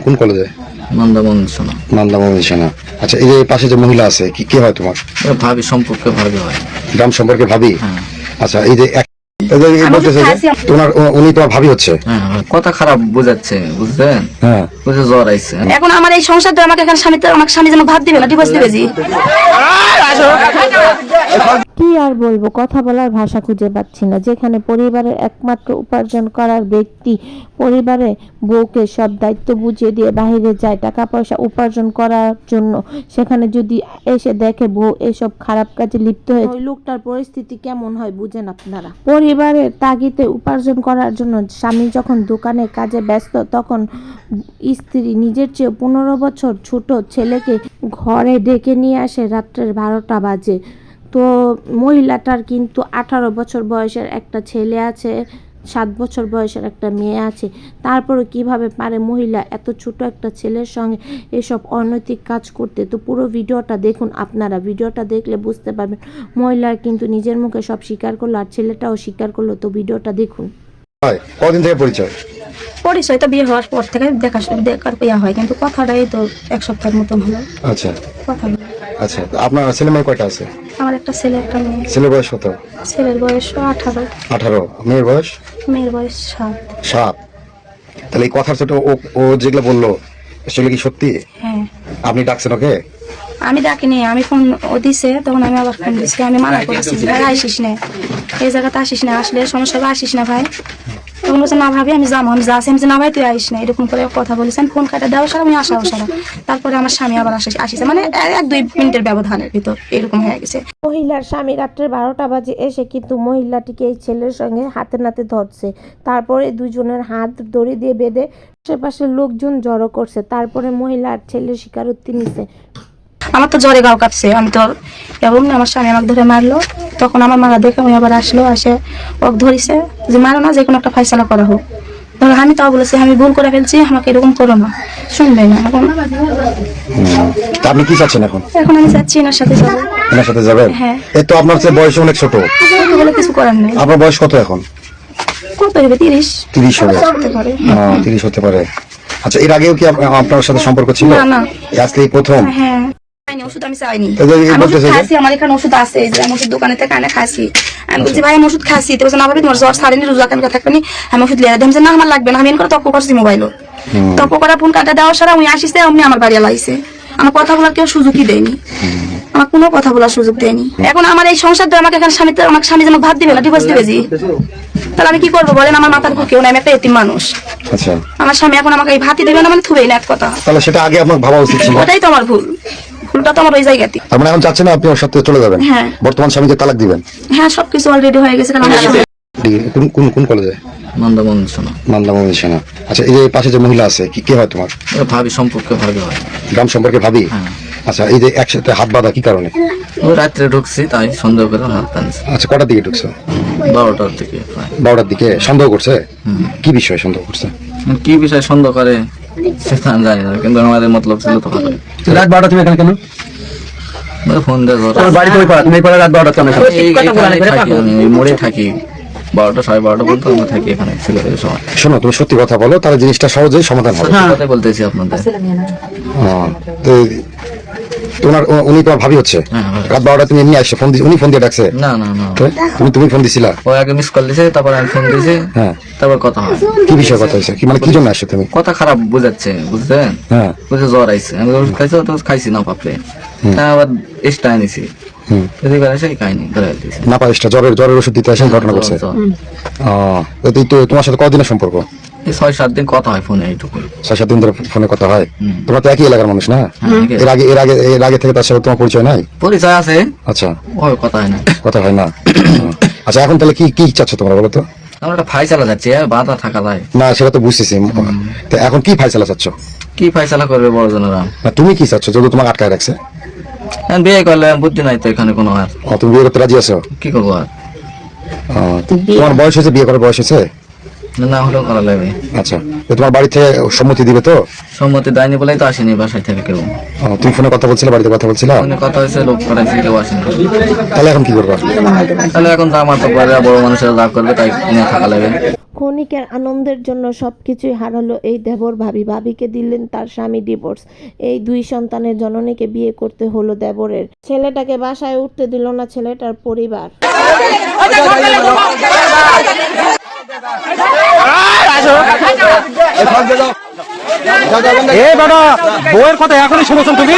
কোন কলেজে? মান্দামণি সেনা। আচ্ছা, এই যে পাশে যে মহিলা আছে, কি কে হয় তোমার? ভাবি সম্পর্কে ভাবি হয়। গ্রাম সম্পর্কে ভাবি? হ্যাঁ। আচ্ছা, এই যে বলতেছে যে উনি তোমার ভাবি হচ্ছে। হ্যাঁ, কথা খারাপ বুঝাচ্ছে, বুঝলেন? হ্যাঁ, বুঝে জ্বর আইছে। এখন আমার এই সংসার তো আমাকে এখানে আমাকে স্বামী যেন ভাত দিবে না, ডিভোর্স দিবে জি। কি আর বলবো, কথা বলার ভাষা খুঁজে পাচ্ছি না। যেখানে পরিবারের একমাত্র উপার্জন করার ব্যক্তি পরিবারে বউকে সব দায়িত্ব বুঝিয়ে দিয়ে বাইরে যায় টাকা পয়সা উপার্জন করার জন্য, সেখানে যদি এসে দেখে বউ এসব খারাপ কাজে লিপ্ত হয়ে, ওই লোকটার পরিস্থিতি কেমন হয় বুঝেন আপনারা। পরিবারের তাগিদে উপার্জন করার জন্য স্বামী যখন দোকানে কাজে ব্যস্ত, তখন স্ত্রী নিজের চেয়ে 15 বছর ছোট ছেলেকে ঘরে ডেকে নিয়ে আসে রাত্রের 12টা বাজে। তো মহিলাটার কিন্তু 18 বছর বয়সের একটা ছেলে আছে, 7 বছর বয়সের একটা মেয়ে আছে। তারপরে কিভাবে পারে মহিলা এত ছোট একটা ছেলের সঙ্গে এসব অনৈতিক কাজ করতে? তো পুরো ভিডিওটা দেখুন আপনারা। ভিডিওটা দেখলে বুঝতে পারবেন। মহিলা কিন্তু নিজের মুখে সব স্বীকার করলো আর ছেলেটাও স্বীকার করলো। তো ভিডিওটা দেখুন। কদিন থেকে পরিচয়? পরিচয় তো বিয়ে হওয়ার পর থেকে দেখার পেয়া হয়, কিন্তু কথাটাই তো 1 সপ্তাহের মতন হলো আচ্ছা কথা। আচ্ছা, আপনার ছেলে মেয়ে কয়টা আছে? আমার একটা ছেলে একটা মেয়ে। ছেলের বয়স কত? ছেলের বয়স 18, 18। মেয়ের বয়স? মেয়ের বয়স 7। 7। তাহলে এই কথার ছোট ও যেগুলো বললো সেগুলো কি সত্যি? হ্যাঁ, আপনি ডাকছেন ওকে? আমি ডাকিনি, আমি ফোন ও দিছে, তখন আমি আবার ফোন দিছি। আমি মানা করেছি যে ভাই আসিস না, এই জায়গাতে আসিস না, আসলে সমস্যা হবে, আসিস না ভাই। তখন বলছে না ভাবি আমি যাবো, আমি যাচ্ছি। আমি না ভাই তুই আসিস না, এরকম করে কথা বলেছেন। ফোন কাটা দেওয়া সারা আমি আসাও সারা। তারপরে আমার স্বামী আবার আসিছে, মানে 1-2 মিনিটের ব্যবধানের ভিতর এরকম হয়ে গেছে। মহিলার স্বামী রাত্রে 12টা বাজে এসে কিন্তু মহিলাটিকে এই ছেলের সঙ্গে হাতে নাতে ধরছে। তারপরে দুজনের হাত দড়ি দিয়ে বেঁধে আশেপাশের লোকজন জড়ো করছে। তারপরে মহিলার ছেলের স্বীকারোক্তি নিছে। আমার তো জ্বরে গাও কাঁপছে, আমি তো এবং আমার স্বামী আমাকে ধরে মারলো। তখন আমার মারা দেখে আমি আবার আসলো, আসে ওকে ধরিছে যে মারো না, যে কোনো একটা ফয়সালা করা হোক। ধরো আমি তাও বলেছি আমি ভুল করে ফেলছি, আমাকে এরকম করো না, শুনবে না। এখন আপনি কি চাচ্ছেন এখন? এখন আমি যাচ্ছি এনার সাথে যাবো। এনার সাথে যাবেন? হ্যাঁ। এই তো আপনার চেয়ে বয়স অনেক ছোট। বলে কিছু করার নেই। আপনার বয়স কত এখন? কত হবে? 30 হবে। হতে পারে। 30 হতে পারে। আচ্ছা, এর আগেও কি আপনার সাথে সম্পর্ক ছিল? না না, আজকে এই প্রথম? হ্যাঁ। ওষুধ আমি চাইনি, এই আমি ওষুধ বলতেছে যে- খাইছি, আমার এখানে ওষুধ আছে, এই যে আমি ওষুধ দোকানে থেকে আনে খাইছি। আমি বলছি ভাই আমি ওষুধ খাইছি, তো বলছে না ভাবি তোমার জ্বর ছাড়েনি, রোজা কেন থাকবে নি, আমি ওষুধ লিয়ে দিলাম। না আমার লাগবে না, আমি এন করে তপ্প করছি মোবাইল। তপ্প করা ফোন কাটা দেওয়ার সারা উনি আসিছে, অমনি আমার বাড়ি লাইছে। আমার কথা বলার কেউ সুযোগই দেয়নি, আমার কোনো কথা বলার সুযোগ দেয়নি। এখন আমার এই সংসার তো আমাকে এখানে আমাকে স্বামী যেন ভাত দিবে না, ডিভোর্স দিবে জি। তাহলে আমি কি করবো বলেন? আমার মাথার উপর কেউ নাই, আমি একটা এতিম মানুষ। আচ্ছা, আমার স্বামী এখন আমাকে এই ভাতই দেবে না, মানে থুবেই না, এক কথা। তাহলে সেটা আগে আপনার ভাবা উচিত ছিল। ওটাই তো আমার ভুল, ভুলটা তো আমার ওই জায়গাতে। তার মানে এখন চাচ্ছেন না আপনি ওর সাথে চলে যাবেন? হ্যাঁ। বর্তমান স্বামীকে তালাক দিবেন? হ্যাঁ, সবকিছু অলরেডি হয়ে গেছে। কারণ কোন কলেজে? মান্দামণি সেনা। আচ্ছা, এই যে পাশে যে মহিলা আছে, কি কে হয় তোমার? ভাবি সম্পর্কে ভাবি হয়। গ্রাম সম্পর্কে ভাবি? হ্যাঁ। আচ্ছা, এই যে একসাথে হাত বাঁধা কি কারণে? ওই রাত্রে ঢুকছি, তাই সন্দেহ করে হাত টানছে। আচ্ছা, কটার দিকে ঢুকছো? 12টার দিকে প্রায়। 12টার দিকে সন্দেহ করছে? কি বিষয়ে সন্দেহ করছে? কি বিষয় সন্দেহ করে সেটা আমি জানি না, কিন্তু আমাদের মতলব ছিল তো ভালো। রাত 12টা তুমি এখানে কেন? ফোন দিয়ে বাড়ি কই পাড়া? তুমি এই পাড়া রাত 12টা কেন? থাকি, আমি এই মোড়ে থাকি। 12টা 12:30 পর্যন্ত আমরা থাকি এখানে ছেলেদের সময়। শোনো, তুমি সত্যি কথা বলো, তাহলে জিনিসটা সহজেই সমাধান হবে। সত্যি কথাই বলতেছি আপনাদের। তো উনি তোমার ভাবি হচ্ছে? হ্যাঁ, ভাবি। রাত 12টা তুমি এমনি আসছে, উনি ফোন দিয়ে ডাকছে? না না না, তো তুমি ফোন দিছিলা? ও আগে মিস কল দিছে, তারপর আমি ফোন দিয়েছি। হ্যাঁ। তারপর কথা হয়। কি বিষয়ে কথা হয়েছে? কি মানে কি জন্য আসছো তুমি? কথা খারাপ বুঝাচ্ছে, বুঝলেন? হ্যাঁ। বুঝে জ্বর আইছে, আমি ওষুধ খাইছি, তো খাইছি না পাপড়ে, তাই আবার এক্সট্রা এনেছি। এদিকে সেই খাইনি, ধরে দিয়েছি। না পারিস, জ্বরের ওষুধ দিতে আসেন, ঘটনা ঘটছে। তো তোমার সাথে কতদিনের সম্পর্ক? এই 6-7 দিন কথা হয় ফোনে, এইটুকু। 6-7 দিন ধরে ফোনে কথা হয়? তোমরা তো একই এলাকার মানুষ না? এর আগে থেকে তার সাথে তোমার পরিচয় নাই? পরিচয় আছে, আচ্ছা, ওই কথা হয় না। কথা হয় না? আচ্ছা, এখন তাহলে কি চাচ্ছ তোমরা, বলো তো? আমরা একটা ফাইসালা যাচ্ছি, বাধা থাকা যায় না, সেটা তো বুঝতেছি। তো এখন কি ফাইসালা চাচ্ছ? কি ফাইসালা করবে বড়জনেরা? না, তুমি কি চাচ্ছ যদি তোমাকে আটকায় রাখছে? বিয়ে করলে বুদ্ধি নাই তো এখানে কোনো। আর তুমি বিয়ে করতে রাজি আছো? কি করবো আর? তোমার বয়স হয়েছে, বিয়ে করার বয়স হয়েছে? না হলেও করা লাগবে। আচ্ছা, তো তোমার বাড়ি থেকে সম্মতি দিবে তো? সম্মতি দেয়নি বলেই তো আসেনি বাসায় থেকে কেউ। তুমি ফোনে কথা বলছিলে, বাড়িতে কথা বলছিলা? ফোনে কথা হয়েছে, লোক করাইছে, কেউ আসেনি। তাহলে এখন কি করবা? তাহলে এখন তো আমার তো পরে বড় মানুষেরা যা করবে তাই নিয়ে থাকা লাগে। ক্ষণিকের আনন্দের জন্য সবকিছুই হারালো এই দেবর ভাবি। ভাবিকে দিলেন তার স্বামী ডিভোর্স। এই 2 সন্তানের জননীকে বিয়ে করতে হলো দেবরের। ছেলেটাকে বাসায় উঠতে দিল না ছেলেটার পরিবার। বউয়ের কথা এখনই শুনেছেন তুমি?